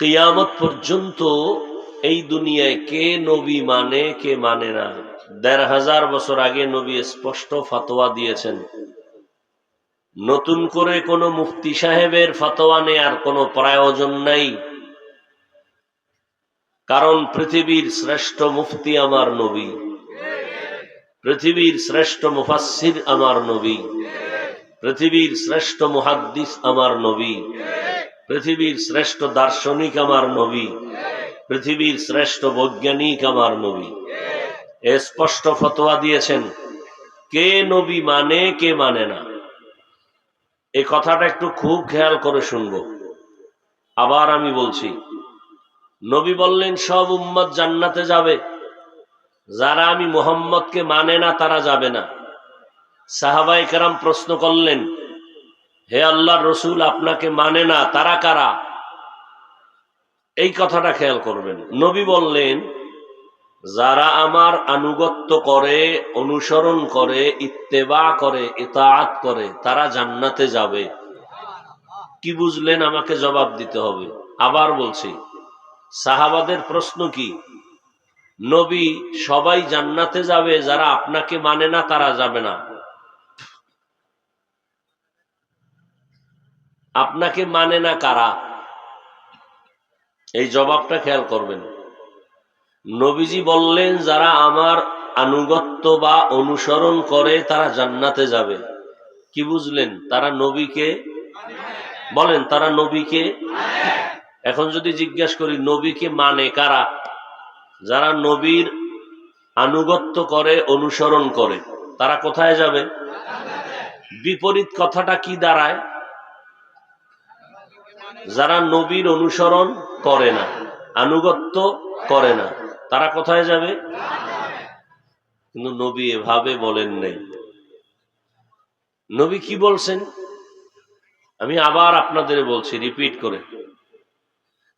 কিয়ামত পর্যন্ত এই দুনিয়ায় কে নবী মানে কে মানে না, ১৫০০ বছর আগে নবী স্পষ্ট ফতোয়া দিয়েছেন। নতুন করে কোনো মুফতি সাহেবের ফতোয়া নেয়ার কোনো প্রয়োজন নাই, কারণ পৃথিবীর শ্রেষ্ঠ মুফতি আমার নবী, পৃথিবীর শ্রেষ্ঠ মুফাসসির আমার নবী, পৃথিবীর শ্রেষ্ঠ মুহাদ্দিস আমার নবী, পৃথিবীর শ্রেষ্ঠ দার্শনিক আমার নবী, পৃথিবীর শ্রেষ্ঠ বৈজ্ঞানিক আমার নবী। স্পষ্ট ফতোয়া দিয়েছেন কে নবী মানে কে মানে না। এই কথাটা একটু খুব খেয়াল করে শুনবো। আবার আমি বলছি, নবী বললেন সব উম্মত জান্নাতে যাবে, যারা আমি মুহাম্মদকে মানে না তারা যাবে না। সাহাবায়ে কেরাম প্রশ্ন করলেন, হে আল্লাহর রসুল, আপনাকে মানে না তারা কারা? এই কথাটা খেয়াল করবেন। নবী বললেন, যারা আমার আনুগত্য করে, অনুসরণ করে, ইত্তেবা করে, ইতাআত করে, তারা জান্নাতে যাবে। কি বুঝলেন? আমাকে জবাব দিতে হবে। আবার বলছি, সাহাবাদের প্রশ্ন কি? নবী, সবাই জান্নাতে যাবে, যারা আপনাকে মানে না তারা যাবে না। আপনাকে মানে না কারা? এই জবাবটা খেয়াল করবেন। নবীজি বললেন, যারা আমার আনুগত্য বা অনুসরণ করে তারা জান্নাতে যাবে। কি বুঝলেন? তারা নবীকে বলেন, তারা নবীকে। এখন যদি জিজ্ঞাসা করি, নবীকে মানে কারা? যারা নবীর আনুগত্য করে, অনুসরণ করে, তারা কোথায় যাবে? বিপরীত কথাটা কি দাঁড়ায়? যারা নবীর অনুসরণ করে না, আনুগত্য করে না, তারা কোথায় যাবে? কিন্তু নবী এভাবে বলেন নাই। নবী কি বলছেন? আমি আবার আপনাদের বলছি, রিপিট করে,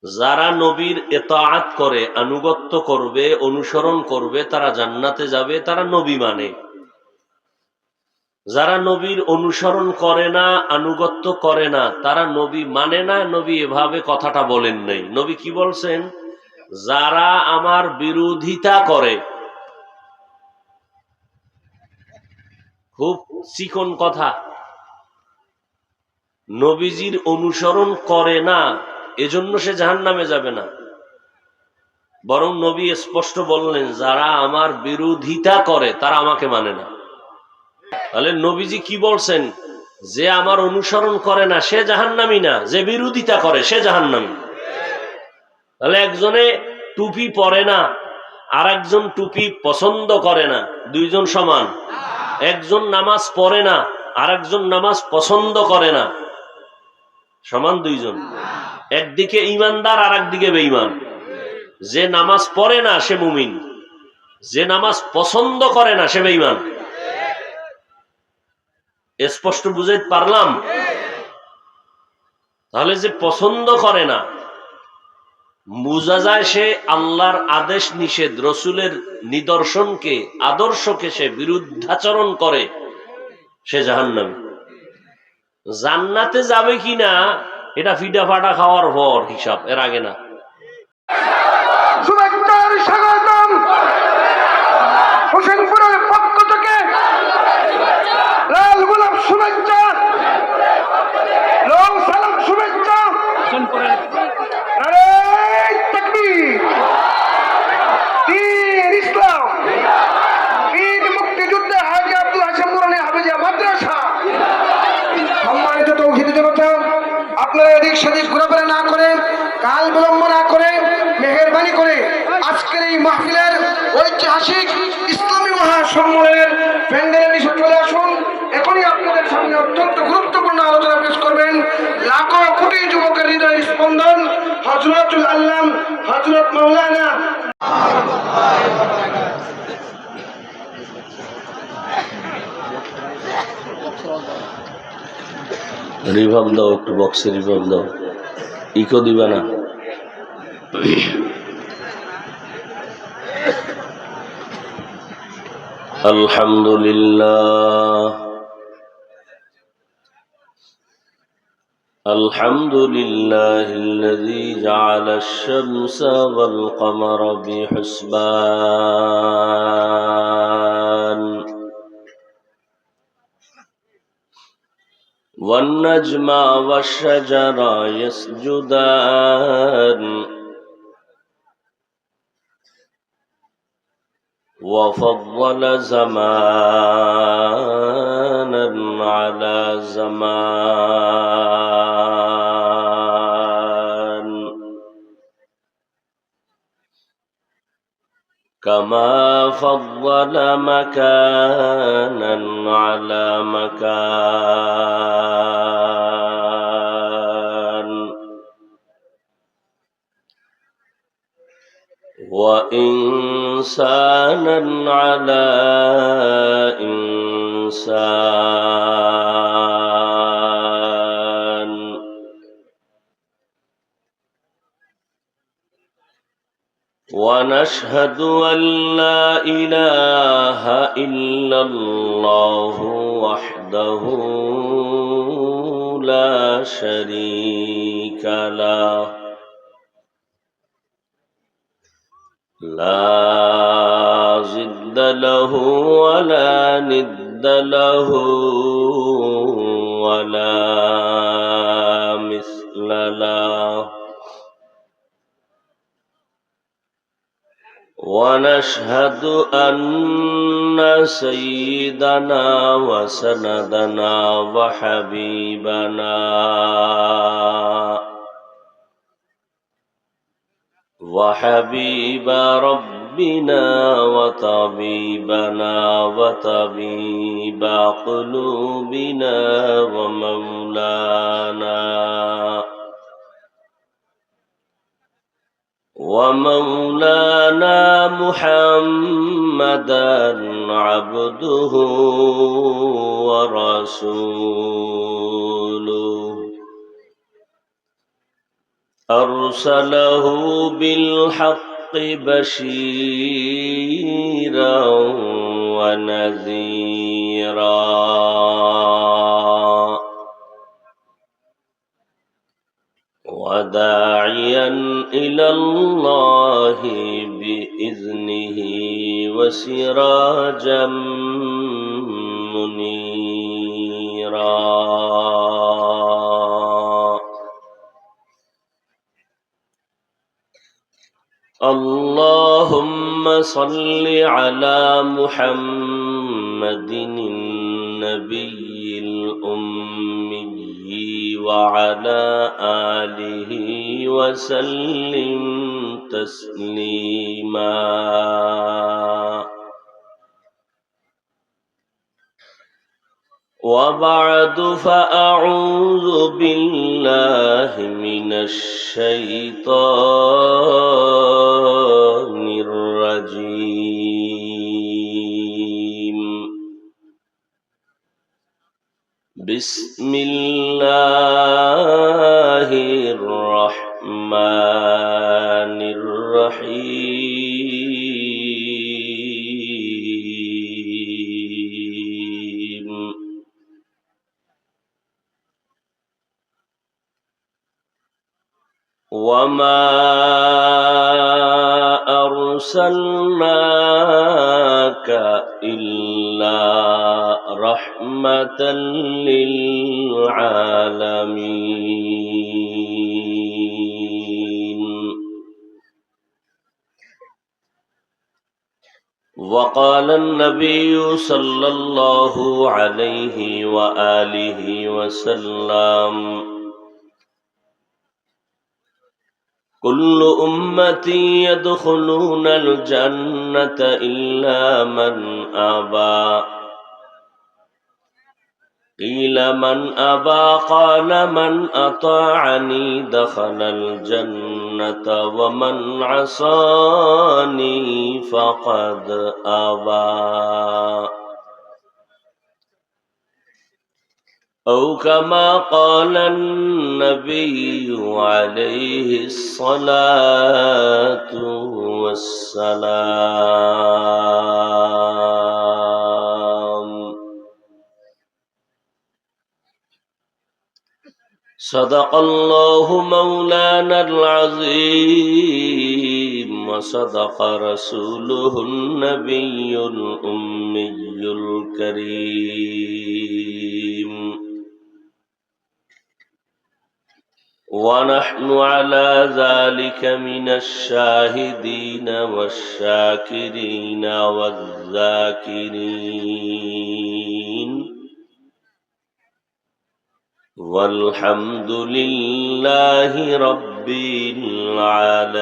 যারা নবীর ইতাআত করে, আনুগত্য করবে, অনুসরণ করবে, তারা জান্নাতে যাবে, তারা নবী মানে। যারা নবীর অনুসরণ করে না, আনুগত্য করে না, তারা নবী মানে না। নবী এভাবে কথাটা বলেন নাই। নবী কি বলছেন? যারা আমার বিরোধিতা করে। খুব চিকন কথা। নবীজির অনুসরণ করে না এজন্য সে জাহান্নামে যাবে না, বরং নবী স্পষ্ট বললেন, যারা আমার বিরোধিতা করে তারা আমাকে মানে না। তাহলে নবীজি কি বলছেন? যে আমার অনুসরণ করে না সে জাহান্নামী না, যে বিরোধিতা করে সে জাহান্নামী। তাহলে একজনে টুপি পরে না আর একজন টুপি পছন্দ করে না, দুইজন সমান? একজন নামাজ পড়ে না আর একজন নামাজ পছন্দ করে না, সমান দুইজন? একদিকে ইমানদার আর একদিকে বেঈমান। যে নামাজ পড়ে না সে মুমিন, যে নামাজ পছন্দ করে না সে বেঈমান। স্পষ্ট বুঝাইতে পারলাম? তাহলে যে পছন্দ করে না, বুঝা যায় সে আল্লাহর আদেশ নিষেধ, রসুলের নিদর্শনকে, আদর্শকে সে বিরুদ্ধাচরণ করে, সে জাহান্নামী। জান্নাতে যাবে কিনা এটা ফিডা ফাটা খাওয়ার পর হিসাব, এর আগে না। স্বাগতম হোসেনপুরের পক্ষ থেকে লাল গোলাপ শুভেচ্ছা, রং সালাম শুভেচ্ছা। ইসলাম ঈদ মুক্তিযুদ্ধে হাজী আব্দুল হাশেম নুরানী হাফেজিয়া মাদ্রাসা। সম্মানিত তৌহিদি জনতা, আপনারা এদিক সেদিক ঘোরাফেরা না করে, কাল বিলম্ব না করে, মেহেরবানি করে আজকের এই মাহফিলের ঐতিহাসিক ইসলামী মহাসম্মেলনের প্যান্ডেলের নিচে চলে আসুন। এখনই আপনাদের সামনে অত্যন্ত গুরুত্বপূর্ণ আলোচনা পেশ করবেন লাখো কোটি যুবকের হৃদয়ের স্পন্দন হযরতুল আল্লাম হযরত মাওলানা। রিভাব দাও, একটু বক্সে রিভাব দাও, ইকো দিবা না। আলহামদুলিল্লাহ الحمد لله الذي جعل الشمس والقمر بحسبان والنجم والشجر يسجدان وفضل زمانا على زمان كما فضل مكانا على مكان وإنسانا على إنسان ونشهد أن لا إله إلا الله وحده لا شريك له لا ضد له ولا ند له ولا مثل له ونشهد أن سيدنا وسندنا وحبيب ربنا وطبيبنا وطبيب قلوبنا ومولانا محمدا عبده ورسوله أرسله بالحق بشيرا ونذيرا وداعيا إلى الله بإذنه وسراجا منيرا اللهم صل على محمد النبي الأمي وعلى آله وسلم تسليما وبعد فأعوذ بالله من الشيطان الرجيم بسم الله الرحمن الرحيم وما أرسلناك إلا رحمة للعالمين وقال النبي صلى الله عليه وآله وسلم كل أمتي يدخلون الجنة إلا من أبى قيل من أبى قال من أطاعني دخل الجنة ومن عصاني فقد أبى أو كما قال النبي عليه الصلاة والسلام صدق الله مولانا العظيم وصدق رسوله النبي الأمي الكريم ونحن على ذلك من الشاهدين والشاكرين والذاكرين والحمد لله رب العالمين.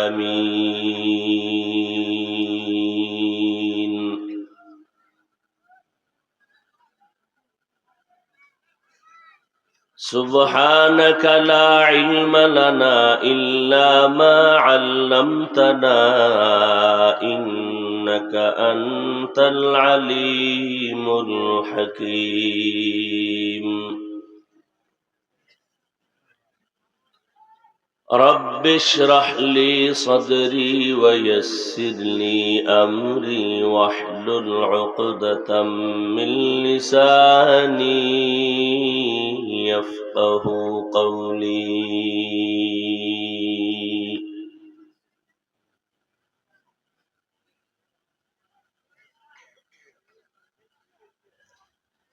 سبحانك لا علم لنا إلا ما علمتنا إنك أنت العليم الحكيم. رب اشرح لي صدري ويسر لي أمري واحلل عقدة من لساني يفقه قولي.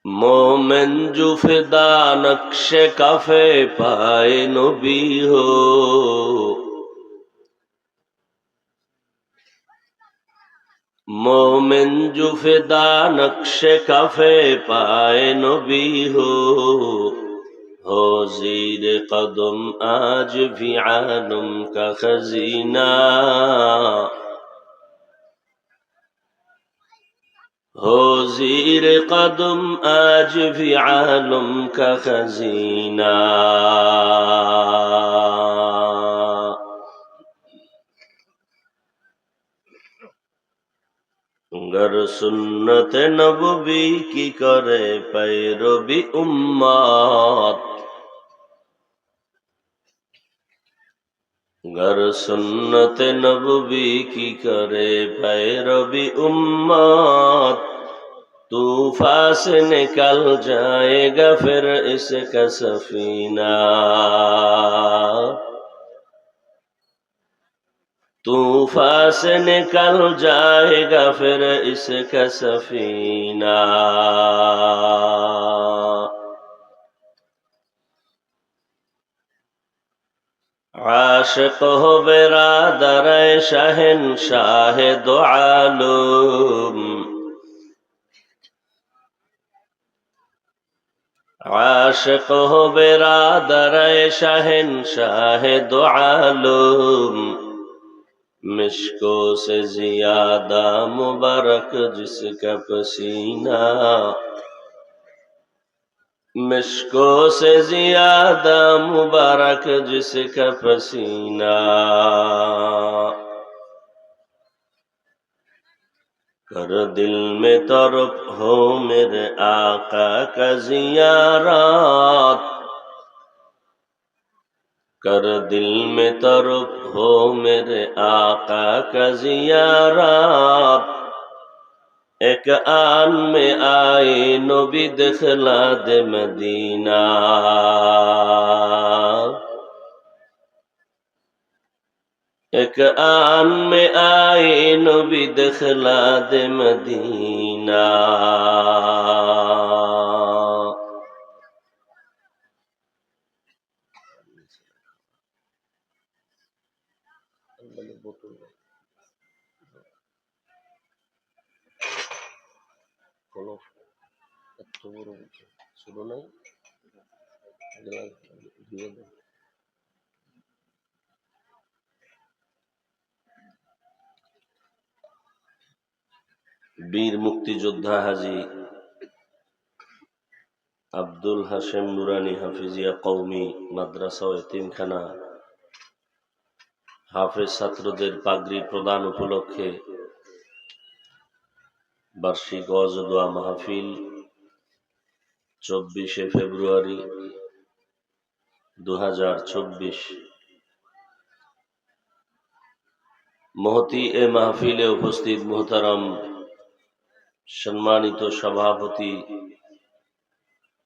मोमिन जो फिदा नक्श कफे पाए नबी हो, मोमिन जो फिदा नक्श कफे पाए नबी हो जीर कदम आज भी आलम का खजीना, हो ज़ीर कदम आज भी आलम का खजीना। गर सुन्नत नबवी की करे पैरवी उम्मत, गर सुन्नत नबवी की करे पैरवी उम्मत, तूफान से निकल जाएगा फिर इसका सफीना, तूफान से निकल जाएगा फिर इसका सफीना। आशिक हो बिरादर शहंशाह दो आलम, आशिक हो बिरादर शहंशाह दो आलम, मिश्को से ज्यादा मुबारक जिसका पसीना, मिश्को से ज्यादा मुबारक जिसका पसीना। कर दिल में तरफ हो मेरे आका का ज़ियारत, कर दिल में तरफ हो मेरे आका का ज़ियारत, एक आन में आए नबी दिखला दे मदीना, एक आन में आए नबी दिखला दे मदीना। বীর মুক্তিযোদ্ধা হাজী আব্দুল হাশেম নুরানি হাফিজিয়া কওমি মাদ্রাসা ও এতিমখানা হাফেজ ছাত্রদের পাগড়ি প্রদান উপলক্ষে বার্ষিক ওয়াজ ও দোয়া মাহফিল 24শে ফেব্রুয়ারি 2024। মহতি এ মাহফিলে উপস্থিত মুহতারাম সম্মানিত সভাপতি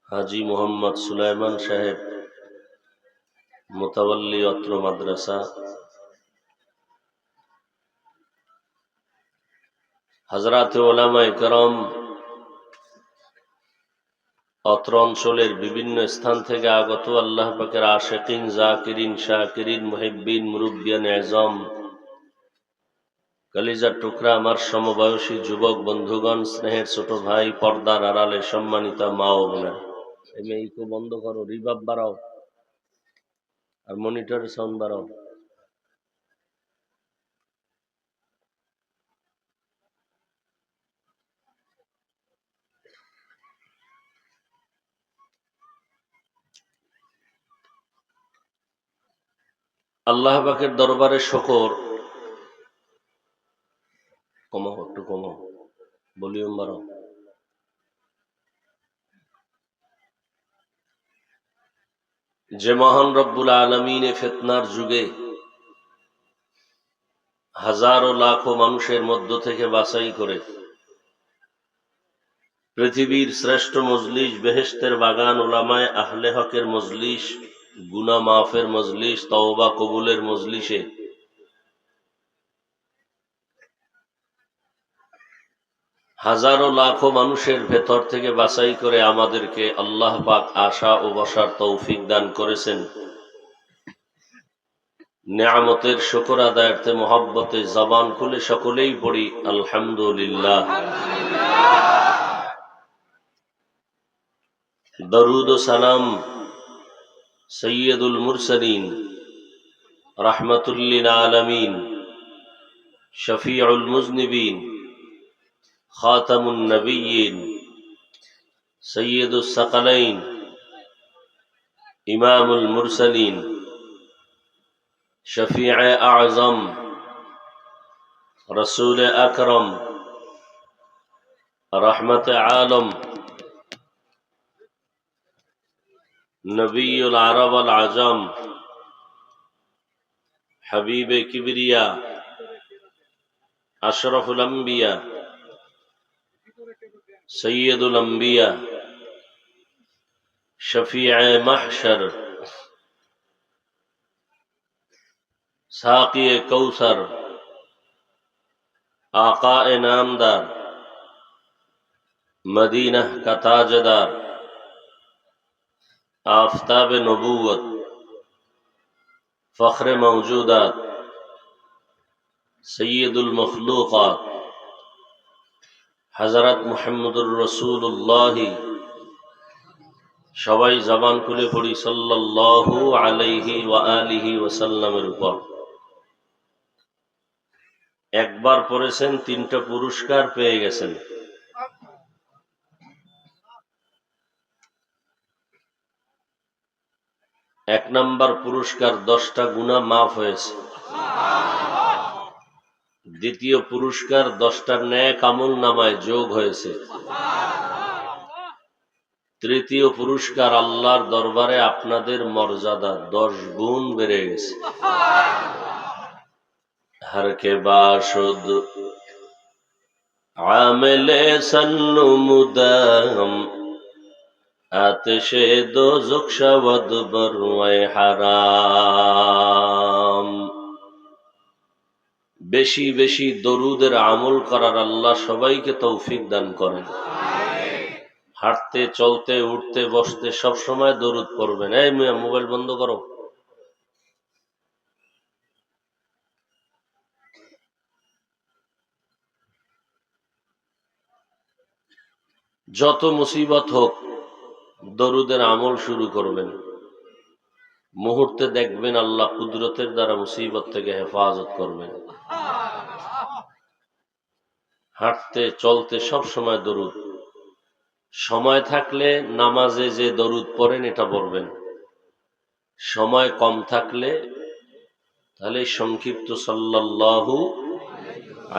হাজী মোহাম্মদ সুলাইমান সাহেব মুতাওয়াল্লি অত্র মাদ্রাসা, হযরত উলামায়ে কেরাম, অত্র অঞ্চলের বিভিন্ন স্থান থেকে আগত আল্লাহ পাকের আশিকিন, জাকিরিন, শাকিরিন, মুহিব্বিন, মুরব্বিয়ান আযম, কলিজার টুকরা আমার সমবয়সী যুবক বন্ধুগণ, স্নেহের ছোট ভাই, পর্দার আড়ালে সম্মানিত মা ও বোনেরা, এই মেইকো বন্ধ করো, রিভাব বাড়াও আর মনিটরের সাউন্ড বাড়াও। আল্লাহ পাকের দরবারে শুকর, কমো একটু কমো, ভলিউম বাড়াও। যে মহান রব্বুল আলামিন ফিতনার যুগে হাজারো লাখো মানুষের মধ্য থেকে বাছাই করে পৃথিবীর শ্রেষ্ঠ মজলিস, বেহেশতের বাগান, উলামায়ে আহলে হকের মজলিস, গুনাহ মাফের মজলিস, তওবা কবুলের মজলিসে হাজারো লাখো মানুষের ভেতর থেকে বাছাই করে আমাদেরকে আল্লাহ পাক আশা ও বসার তৌফিক দান করেছেন। নেয়ামতের শুকর আদায়ার্থে মহব্বতে জবান খুলে সকলেই পড়ি আলহামদুলিল্লাহ। দরুদ ও সালাম সৈয়দুল মুরসালিন, রাহমাতুল লিল আলামিন, শফিউল মুজনিবিন, খাতামুন নবিয়্যিন, সৈয়দুস সাকালাইন, ইমামুল মুরসালিন, শফিয়ে আযম, রসুল আকরম, রহমতে আলম, নবীউল আরব আল আজম, হাবিবে কিবরিয়া, আশরাফুল আম্বিয়া, সৈয়দুল আম্বিয়া, শফিয়ে মাহশর, সাকিয়ে কৌসর, आकाए नामदार, मदीना का ताजदार, आफताब नबूवत, फख्र मौजूदात, सैयदुल मखलूक़ात, हज़रत मुहम्मदुर रसूलुल्लाह, সবাই জবান খুলে পড়ি সাল্লাল্লাহু আলাইহি ওয়া আলিহি ওয়াসাল্লামের উপর। একবার পড়েছেন, 3টা পুরস্কার পেয়ে গেছেন। এক নাম্বার পুরস্কার, 10টা গুনাহ মাফ হয়েছে। দ্বিতীয় পুরস্কার, 10টা নেক আমল নামায় যোগ হয়েছে। তৃতীয় পুরস্কার, আল্লাহর দরবারে আপনাদের মর্যাদা 10 গুণ বেড়ে গেছে। हर के बाशुद आमिले सन्नुमुदाम आतिशे दोज़ख शवद बरवाए হারাম। বেশি বেশি দরুদের আমল করার আল্লাহ সবাইকে তৌফিক দান করেন। হাঁটতে, চলতে, উঠতে, বসতে সব সময় দরুদ পড়বেন। এই মিয়া, মোবাইল বন্ধ করো। যত মুসিবত হোক, দরুদের আমল শুরু করবেন। মুহূর্তে দেখবেন আল্লাহ কুদরতের দ্বারা মুসিবত থেকে হেফাজত করবেন। হাঁটতে, চলতে সব সময় দরুদ। সময় থাকলে নামাজে যে দরুদ পড়েন এটা পড়বেন। সময় কম থাকলে তাহলে সংক্ষিপ্ত সাল্লাল্লাহু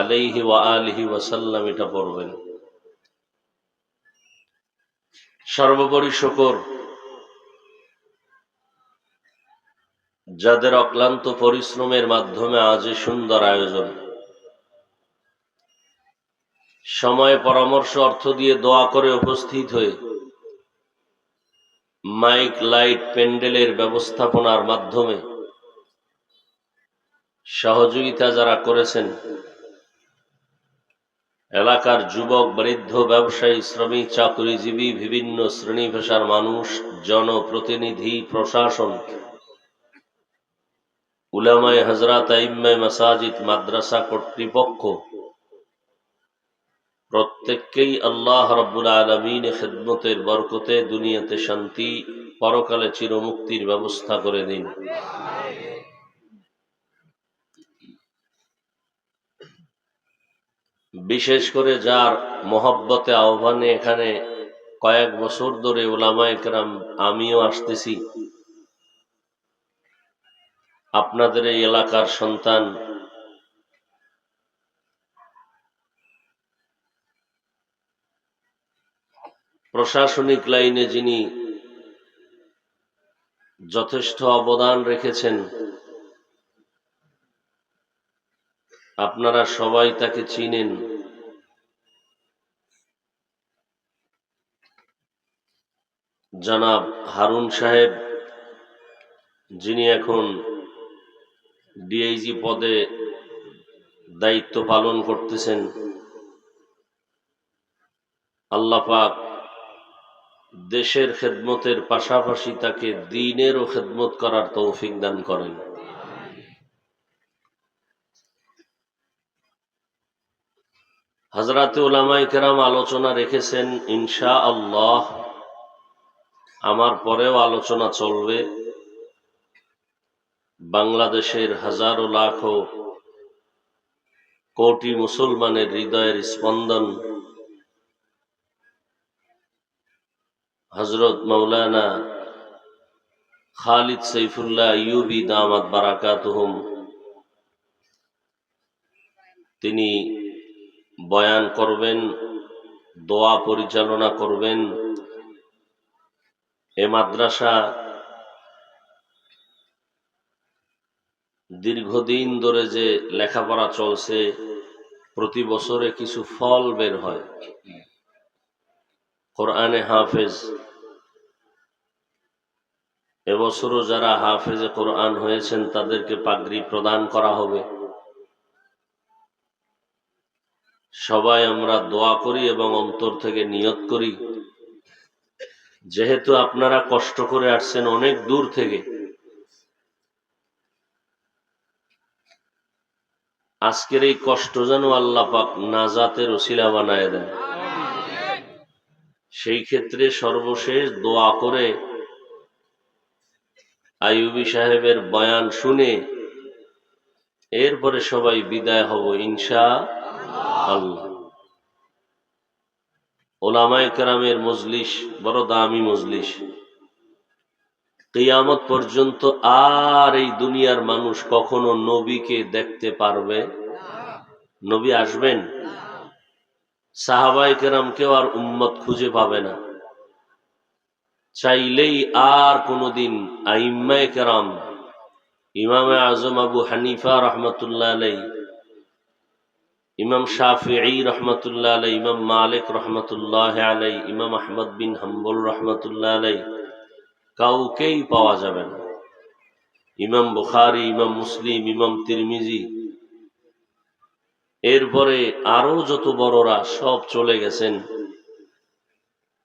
আলাইহি ওয়া আলিহি ওয়াসাল্লাম এটা পড়বেন। সর্বোপরি শুকর, যাদের অক্লান্ত পরিশ্রমের মাধ্যমে আজ এই সুন্দর আয়োজন, সময়, পরামর্শ, অর্থ দিয়ে দোয়া করে উপস্থিত হয়ে মাইক লাইট প্যান্ডেলের ব্যবস্থাপনার মাধ্যমে সহযোগিতা যারা করেছেন, এলাকার যুবক, বৃদ্ধ, ব্যবসায়ী, শ্রমিক, চাকরিজীবী, বিভিন্ন শ্রেণী পেশার মানুষ, জনপ্রতিনিধি, প্রশাসন, উলামায়ে হযরত, আইম্মায়ে মাসাজিদ, মাদ্রাসা কর্তৃপক্ষ, প্রত্যেককেই আল্লাহ রাব্বুল আলামিনের খিদমতের বরকতে দুনিয়াতে শান্তি, পরকালে চিরমুক্তির ব্যবস্থা করে দিন। বিশেষ করে যার মহব্বতে আহ্বানে এখানে কয়েক বছর ধরে উলামায়ে কেরাম, আমিও আসতেছি, আপনাদের এই এলাকার সন্তান, প্রশাসনিক লাইনে যিনি যথেষ্ট অবদান রেখেছেন, আপনারা সবাই তাকে চিনেন। জনাব হারুন সাহেব, যিনি এখন ডিআইজি পদে দায়িত্ব পালন করতেছেন, আল্লাহ পাক দেশের খেদমতের পাশাপাশি তাকে দ্বীনেরও খেদমত করার তৌফিক দান করেন। হযরত উলামায়ে কেরাম আলোচনা রেখেছেন, ইনশাআল্লাহ আমার পরেও আলোচনা চলবে। বাংলাদেশের হাজারো লাখো কোটি মুসলমানের হৃদয়ের স্পন্দন হযরত মাওলানা খালিদ সাইফুল্লাহ আইয়ুবী দামাত বারাকাতুহুম, তিনি বয়ান করবেন, দোয়া পরিচালনা করবেন। এ মাদ্রাসা দীর্ঘদিন ধরে যে লেখাপড়া চলছে, প্রতি বছরে কিছু ফল বের হয়। কোরআনে হাফেজ, এবছরও যারা হাফেজে কোরআন হয়েছেন তাদেরকে পাগড়ি প্রদান করা হবে। সবাই আমরা দোয়া করি এবং অন্তর থেকে নিয়ত করি, যেহেতু আপনারা কষ্ট করে আসছেন অনেক দূর থেকে, আজকের এই কষ্ট যেন আল্লাহ পাক নাজাতের ওসিলা বানায় দেন। সেই ক্ষেত্রে সর্বশেষ দোয়া করে আইয়ুবী সাহেবের বয়ান শুনে এরপরে সবাই বিদায় হব ইনশাআল্লাহ। উলামায়ে কেরামের মজলিস বড় দামি মজলিস। কিয়ামত পর্যন্ত আর এই দুনিয়ার মানুষ কখনো নবীকে দেখতে পারবে? নবী আসবেন? সাহাবায়ে কেরাম কেউ আর উম্মত খুঁজে পাবে না। চাইলেই আর কোনদিন আইম্মায়ে কেরাম, ইমামে আজম আবু হানিফা রহমতুল্লাহ আলাইহি, ইমাম শাফিঈ রহমতুল্লাহ আলাইহি, ইমাম মালিক রহমতুল্লাহ আলাইহি, ইমাম আহমদ বিন হাম্বল রহমতুল্লাহ আলাইহি, কাউকেই পাওয়া যাবে না। ইমাম বুখারী, ইমাম মুসলিম, ইমাম তিরমিজি, এরপরে আরো যত বড়রা সব চলে গেছেন।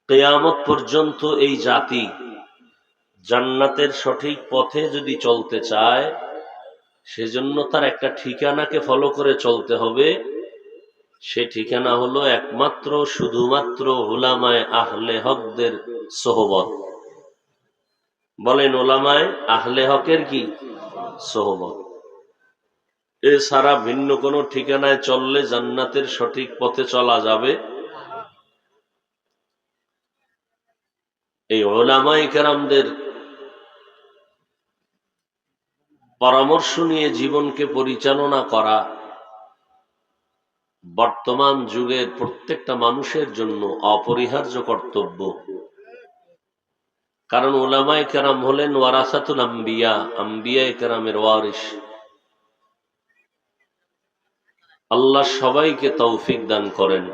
কিয়ামত পর্যন্ত এই জাতি জান্নাতের সঠিক পথে যদি চলতে চায়, সেজন্য তার একটা ঠিকানাকে ফলো করে চলতে হবে। সে ঠিকানা হলো একমাত্র শুধুমাত্র উলামায়ে আহলে হকদের সোহবত। বলেন, উলামায়ে আহলে হকের কি সোহবত। এছাড়া ভিন্ন কোনো ঠিকানায় চললে জান্নাতের সঠিক পথে চলা যাবে? এই উলামায়ে কেরামদের পরামর্শ নিয়ে জীবনকে পরিচালনা করা বর্তমান যুগের প্রত্যেকটা মানুষের জন্য অপরিহার্য কর্তব্য। কারণ উলামায়ে কেরাম হলেন ওয়ারাসাতুল আম্বিয়া, আম্বিয়ায়ে কেরামের ওয়ারিস। আল্লাহ সবাইকে তৌফিক দান করেন।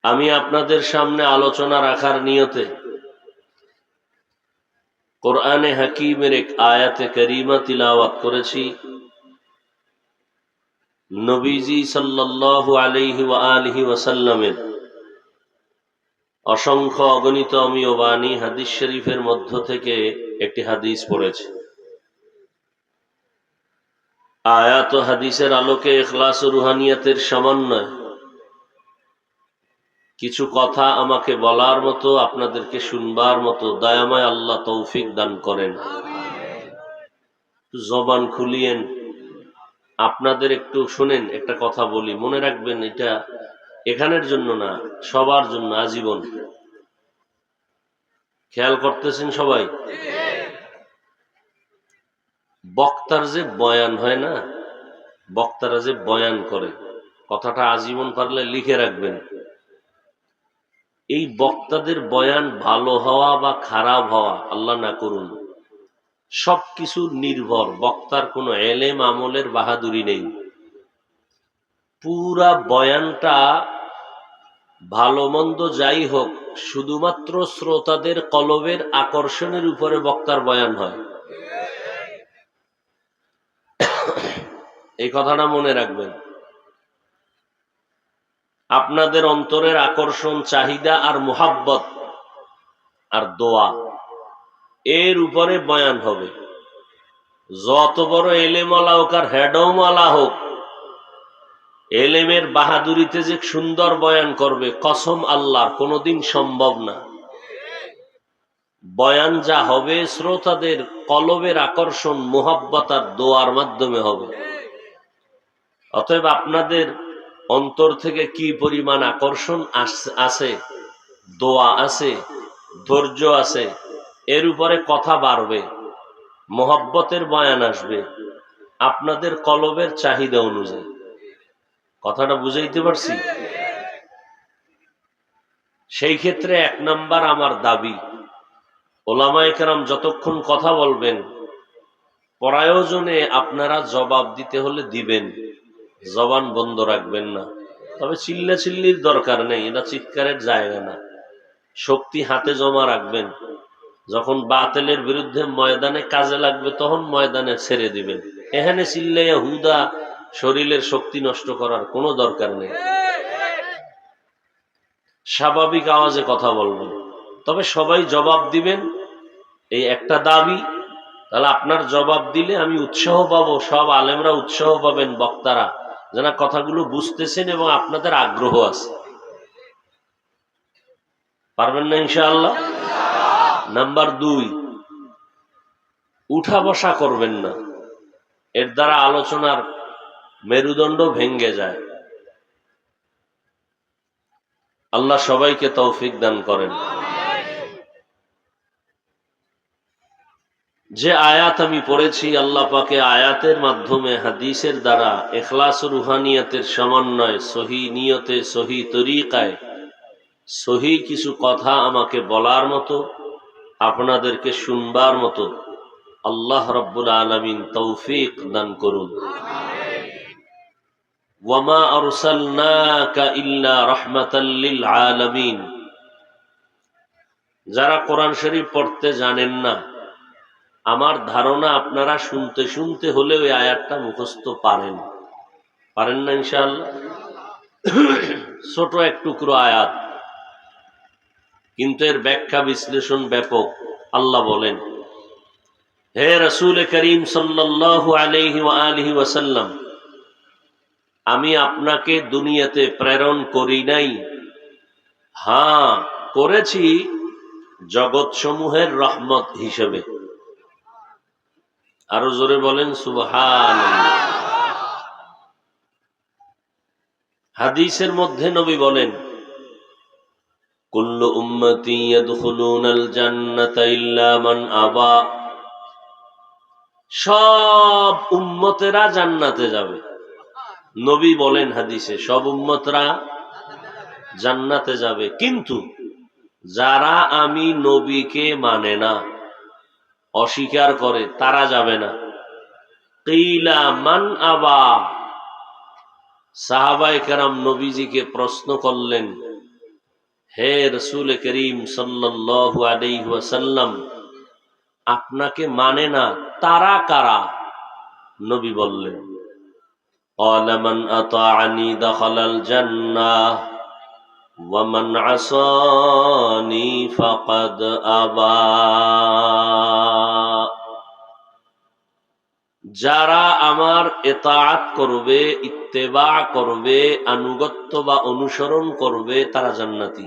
আমি আপনাদের সামনে আলোচনা রাখার নিয়তে কোরআনে হাকিমের এক আয়াতে করিমা তিলাওয়াত করেছি। নবীজি সাল্লাল্লাহু আলাইহি ওয়া আলিহি ওয়াসাল্লামের অসংখ্য অগণিত অমীয় বাণী হাদিস শরীফের মধ্য থেকে একটি হাদিস পড়েছি। আয়াত ও হাদিসের আলোকে ইখলাস ও রুহানিয়াতের সমন্বয় কিছু কথা আমাকে বলার মতো, আপনাদেরকে শুনবার মতো দয়াময় আল্লাহ তৌফিক দান করেন। জবান খুলিয়েন, আপনাদের একটু শুনেন। একটা কথা বলি, মনে রাখবেন, এটা এখানের জন্য না, সবার জন্য, আজীবন। খেয়াল করতেছেন সবাই? বক্তার যে বয়ান হয় না, বক্তারা যে বয়ান করে, কথাটা আজীবন পারলে লিখে রাখবেন। এই বক্তাদের বয়ান ভালো হওয়া বা খারাপ হওয়া আল্লাহ না করুন, সবকিছু নির্ভর, বক্তার কোনো এলেম আমলের বাহাদুরি নেই। পুরা বয়ানটা ভালো মন্দ যাই হোক, শুধুমাত্র শ্রোতাদের কলবের আকর্ষণের উপরে বক্তার বয়ান হয়। এই কথাটা মনে রাখবেন। আপনাদের অন্তরের আকর্ষণ, চাহিদা আর মুহাব্বত আর দোয়া, এর উপরে বয়ান হবে। যত বড় এলেমওয়ালা হোক আর হেডওয়ালা হোক, এলেমের বাহাদুরিতে যে সুন্দর বয়ান করবে, কসম আল্লাহর, কোনোদিন সম্ভব না। বয়ান যা হবে শ্রোতাদের কলবের আকর্ষণ, মুহাব্বত আর দোয়ার মাধ্যমে হবে। অতএব আপনাদের অন্তর থেকে কি পরিমাণ আকর্ষণ আছে, দোয়া আছে, ধৈর্য আছে, এর উপরে কথা বাড়বে, মুহাব্বতের বয়ান আসবে আপনাদের কলবের চাহিদা অনুযায়ী। কথাটা বুঝাইতে পারছি? সেই ক্ষেত্রে এক নাম্বার আমার দাবি, ওলামায়ে কেরাম যতক্ষণ কথা বলবেন, প্রয়োজনে আপনারা জবাব দিতে হলে দিবেন, জবান বন্ধ রাখবেন না। তবে চিল্লাচিল্লির দরকার নেই, এটা চিৎকারের জায়গা না। শক্তি হাতে জমা রাখবেন, যখন বাতিলের বিরুদ্ধে ময়দানে কাজে লাগবে তখন ময়দানে ছেড়ে দিবেন। এখানে চিল্লাইয়া হুদা শরীরের শক্তি নষ্ট করার কোনো দরকার নেই। স্বাভাবিক আওয়াজে কথা বলবেন, তবে সবাই জবাব দিবেন, এই একটা দাবি। তাহলে আপনার জবাব দিলে আমি উৎসাহ পাবো, সব আলেমরা উৎসাহ পাবেন, বক্তারা, যেন কথাগুলো বুঝতেছেন এবং আপনাদের আগ্রহ আছে। পারবেন না ইনশাআল্লাহ? নাম্বার 2, উঠা বসা করবেন না। এর দ্বারা আলোচনার মেরুদণ্ড ভেঙ্গে যায়। আল্লাহ সবাইকে তৌফিক দান করেন। যে আয়াত আমি পড়েছি, আল্লাহ পাকে আয়াতের মাধ্যমে, হাদিসের দ্বারা ইখলাস ও রুহানিয়াতের সমন্বয়, সহি নিয়তে, সহি তরিকায়, সহি কিছু কথা আমাকে বলার মতো, আপনাদেরকে শুনবার মতো আল্লাহ রাব্বুল আলামিন তৌফিক দান করুন। ওয়ামা আরসালনাকা ইল্লা রাহমাতাল লিল আলামিন। যারা কোরআন শরীফ পড়তে জানেন না, আমার ধারণা আপনারা শুনতে শুনতে হলেও এই আয়াতটা মুখস্থ পারেন না ইনশাআল্লাহ? ছোট এক টুকরো আয়াত, কিন্তু এর ব্যাখ্যা বিশ্লেষণ ব্যাপক। আল্লাহ বলেন, হে রাসূল করিম সাল্লাল্লাহু আলাইহি ওয়া আলিহি ওয়াসাল্লাম, আমি আপনাকে দুনিয়াতে প্রেরণ করি নাই, হ্যাঁ করেছি জগৎসমূহের রহমত হিসেবে। আরো জোরে বলেন সুবহানাল্লাহ। হাদিসের মধ্যে নবী বলেন, কুল্লু উম্মতি ইয়াদখুলুনাল জান্নাতা ইল্লা মান আবা। সব উম্মতেরা জান্নাতে যাবে। নবী বলেন হাদিসে, সব উম্মতরা জান্নাতে যাবে, কিন্তু যারা আমি নবীকে মানে না, অস্বীকার করে, তারা যাবে না। কিলা মান আবা। সাহাবায়ে কেরাম নবীজিকে প্রশ্ন করলেন, হে রসুল করিম সাল্লাল্লাহু আলাইহি ওয়াসাল্লাম, আপনাকে মানে না তারা কারা? নবী বললেন, ক্বালা মান আতাআনি দাখালাল জান্নাহ ওয়া মান আসানি ফাকাদ আবা। যারা আমার ইতাআত করবে, ইত্তেবা করবে, আনুগত্য বা অনুসরণ করবে, তারা জান্নাতি।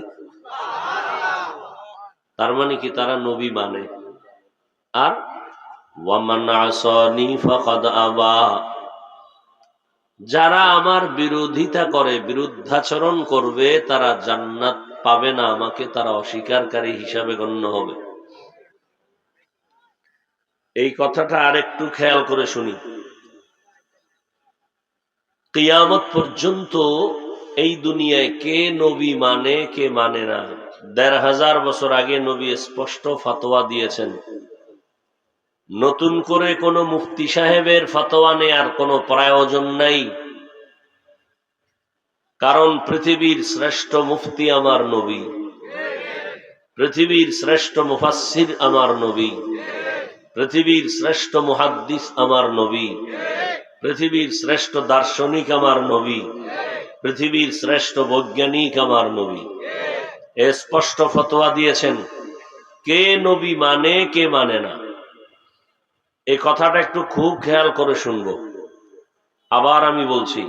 তার মানে কি? তারা নবী মানে। আর ওয়া মান আসানি ফাকাদ আবা, যারা আমার বিরোধিতা করে, বিরুদ্ধাচরণ করবে, তারা জান্নাত পাবে না, আমাকে তারা অস্বীকারী হিসাবে গণ্য হবে। এই কথাটা আরেকটু খেয়াল করে শুনি। কিয়ামত পর্যন্ত এই দুনিয়ায় কে নবী মানে, কে মানে না, ১৫০০ বছর আগে নবী স্পষ্ট ফতোয়া দিয়েছেন। নতুন করে কোনো মুফতি সাহেবের ফতোয়া নেয়ার কোনো প্রয়োজন নাই, কারণ পৃথিবীর শ্রেষ্ঠ মুফতি আমার নবী, পৃথিবীর শ্রেষ্ঠ মুফাসসির আমার নবী, পৃথিবীর শ্রেষ্ঠ মুহাদ্দিস আমার নবী, পৃথিবীর শ্রেষ্ঠ দার্শনিক আমার নবী, পৃথিবীর শ্রেষ্ঠ বৈজ্ঞানিক আমার নবী। স্পষ্ট ফতোয়া দিয়েছেন কে নবী মানে, কে মানে না। এই কথাটা একটু খুব খেয়াল করে শুনবো। আবার আমি বলছি,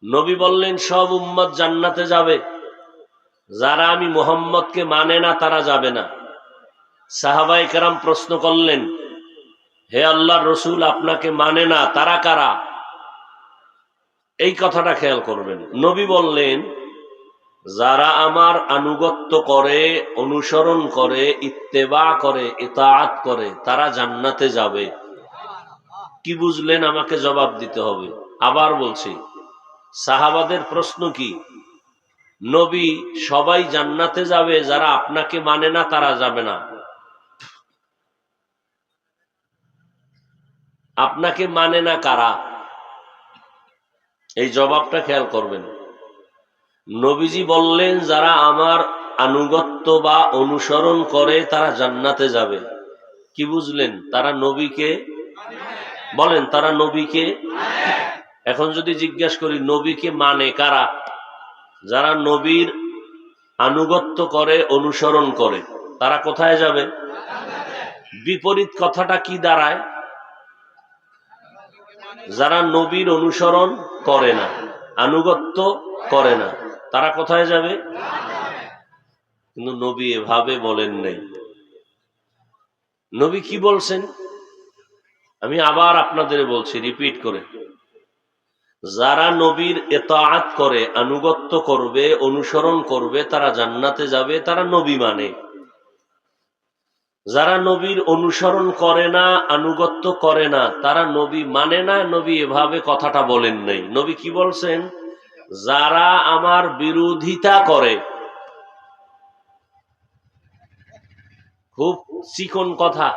নবী বললেন সব উম্মত জান্নাতে যাবে, যারা আমি মুহাম্মদকে মানে না তারা যাবে না। সাহাবায়ে কেরাম প্রশ্ন করলেন, হে আল্লাহর রসুল, আপনাকে মানে না তারা কারা? এই কথাটা খেয়াল করবেন। নবী বললেন, যারা আমার আনুগত্য করে, অনুসরণ করে, ইত্তেবা করে, ইতাআত করে, তারা জান্নাতে যাবে। কি বুঝলেন? আমাকে জবাব দিতে হবে। আবার বলছি, সাহাবাদের প্রশ্ন কি? নবী, সবাই জান্নাতে যাবে, যারা আপনাকে মানে না তারা যাবে না। আপনাকে মানে না কারা? এই জবাবটা খেয়াল করবেন। নবীজি বললেন, যারা আমার আনুগত্য বা অনুসরণ করে তারা জান্নাতে যাবে। কি বুঝলেন? তারা নবীকে বলেন, তারা নবীকে। এখন যদি জিজ্ঞাসা করি, নবীকে মানে কারা? যারা নবীর আনুগত্য করে, অনুসরণ করে, তারা কোথায় যাবে? বিপরীত কথাটা কি দাঁড়ায়? যারা নবীর অনুসরণ করে না, আনুগত্য করে না, তারা কোথায় যাবে? কিন্তু নবী এভাবে বলেন নাই। নবী কি বলছেন? আমি আবার আপনাদের বলছি, রিপিট করে, যারা নবীর ইতাআত করে, আনুগত্য করবে, অনুসরণ করবে, তারা জান্নাতে যাবে, তারা নবী মানে। যারা নবীর অনুসরণ করে না, আনুগত্য করে না, তারা নবী মানে না। নবী এভাবে কথাটা বলেন নাই। নবী কি বলছেন? যারা আমার বিরোধিতা করে। খুব চিকন কথা।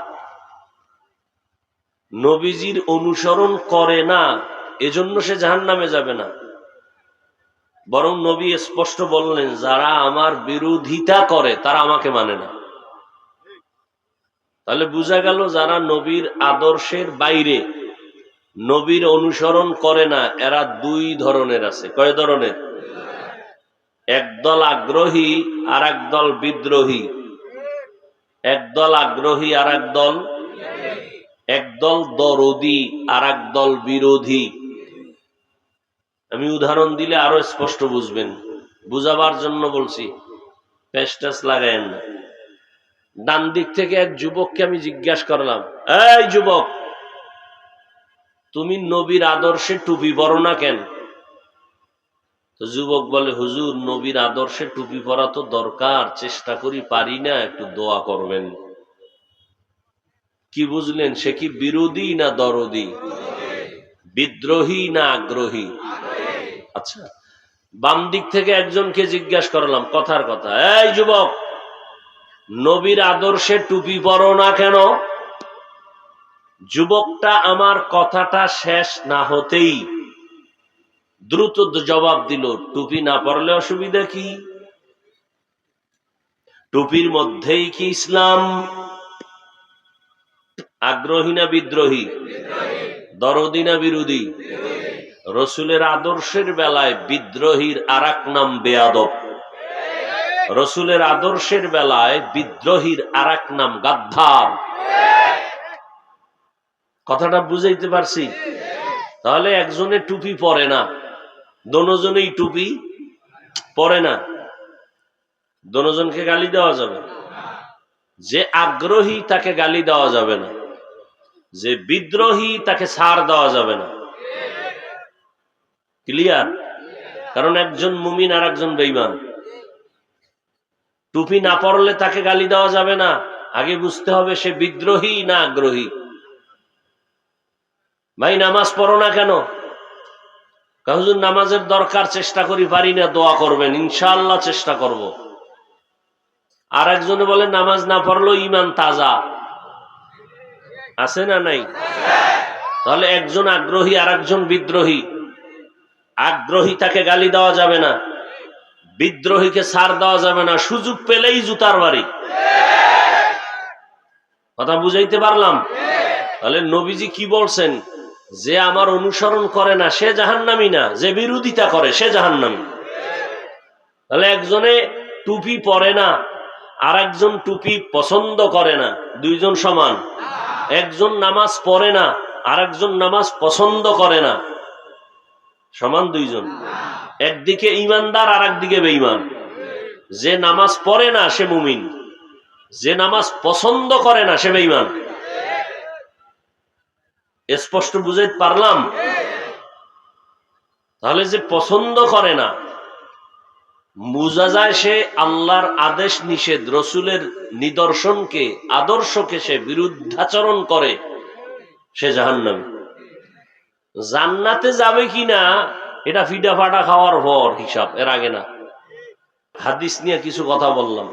নবীজির অনুসরণ করে না, এজন্য সে জাহান্নামে যাবে না, বরং নবী স্পষ্ট বললেন, যারা আমার বিরোধিতা করে তারা আমাকে মানে না। তাহলে বোঝা গেল, যারা নবীর আদর্শের বাইরে, নবীর অনুসরণ করে না, এরা দুই ধরনের আছে। কয় ধরনের? একদল আগ্রহী আর একদল বিদ্রোহী। একদল আগ্রহী আর একদল, একদল দরদি আর একদল বিরোধী। আমি উদাহরণ দিলে আরো স্পষ্ট বুঝবেন, বুঝাবার জন্য বলছি, পেস্টাস লাগায়েন না। ডান দিক থেকে এক যুবককে আমি জিজ্ঞাসা করলাম, এই যুবক, তুমি নবীর আদর্শে টুপি পরো না কেন? তো যুবক বলে, হুজুর, নবীর আদর্শে টুপি পরা তো দরকার, চেষ্টা করি, পারি না, একটু দোয়া করবেন। কি বুঝলেন? সে কি বিরোধী না দরদি? বিদ্রোহী না আগ্রহী? আচ্ছা, বাম দিক থেকে একজনকে জিজ্ঞাসা করলাম, কথার কথা, এই যুবক, নবীর আদর্শে টুপি পরো না কেন? যুবকটা আমার কথাটা শেষ না হতেই দ্রুত জবাব দিল, টুপি না পরলে অসুবিধা কি? টুপির মধ্যেই কি ইসলাম? আগ্রহী না বিদ্রোহী? দরদি না বিরোধী? রসুলের আদর্শের বেলায় বিদ্রোহীর আরেক নাম বেয়াদব। রসুলের আদর্শের বেলায় বিদ্রোহীর আরেক নাম গাদ্দার। কথাটা বুঝাইতে পারছি? তাহলে একজনে টুপি পরে না, দোনোজনেই টুপি পরে না, দোনোজনকে গালি দেওয়া যাবে? যে আগ্রহী তাকে গালি দেওয়া যাবে না, যে বিদ্রোহী তাকে ছাড় দেওয়া যাবে না। ক্লিয়ার? কারণ একজন মুমিন আর একজন বেঈমান। টুপি না পরলে তাকে গালি দেওয়া যাবে না, আগে বুঝতে হবে সে বিদ্রোহী না আগ্রহী। ভাই নামাজ পড়ো না কেন? হুজুর নামাজের দরকার, চেষ্টা করি, পারি না, দোয়া করবেন, ইনশাআল্লাহ চেষ্টা করব। আর একজনে বলে নামাজ না পড়লেও ঈমান তাজা। আছে না নাই? তাহলে একজন আগ্রহী আর একজন বিদ্রোহী। আগ্রহী তাকে গালি দেওয়া যাবে না, বিদ্রোহীকে ছাড় দেওয়া যাবে না, সুযোগ পেলেই জুতার বাড়ি। কথা বুঝাইতে পারলাম? তাহলে নবীজি কি বলছেন? যে আমার অনুসরণ করে না সে জাহান্নামী না, যে বিরোধিতা করে সে জাহান্নামী। তাহলে একজনে টুপি পরে না আর একজন টুপি পছন্দ করে না, দুইজন সমান? একজন নামাজ পড়ে না আর একজন নামাজ পছন্দ করে না, সমান দুইজন? একদিকে ইমানদার আর একদিকে বেঈমান। যে নামাজ পড়ে না সে মুমিন, যে নামাজ পছন্দ করে না সে বেঈমান। স্পষ্ট বুঝাইতে পারলাম? তাহলে যে পছন্দ করে না, বোঝা যায় সে আল্লাহর আদেশ নিষেধ, রসুলের নিদর্শনকে, আদর্শকে সে বিরুদ্ধাচরণ করে, সে জাহান্নামী। জান্নাতে যাবে কিনা এটা ফিডা ফাটা খাওয়ার পর হিসাব, এর আগে না। হাদিস নিয়ে কিছু কথা বললাম।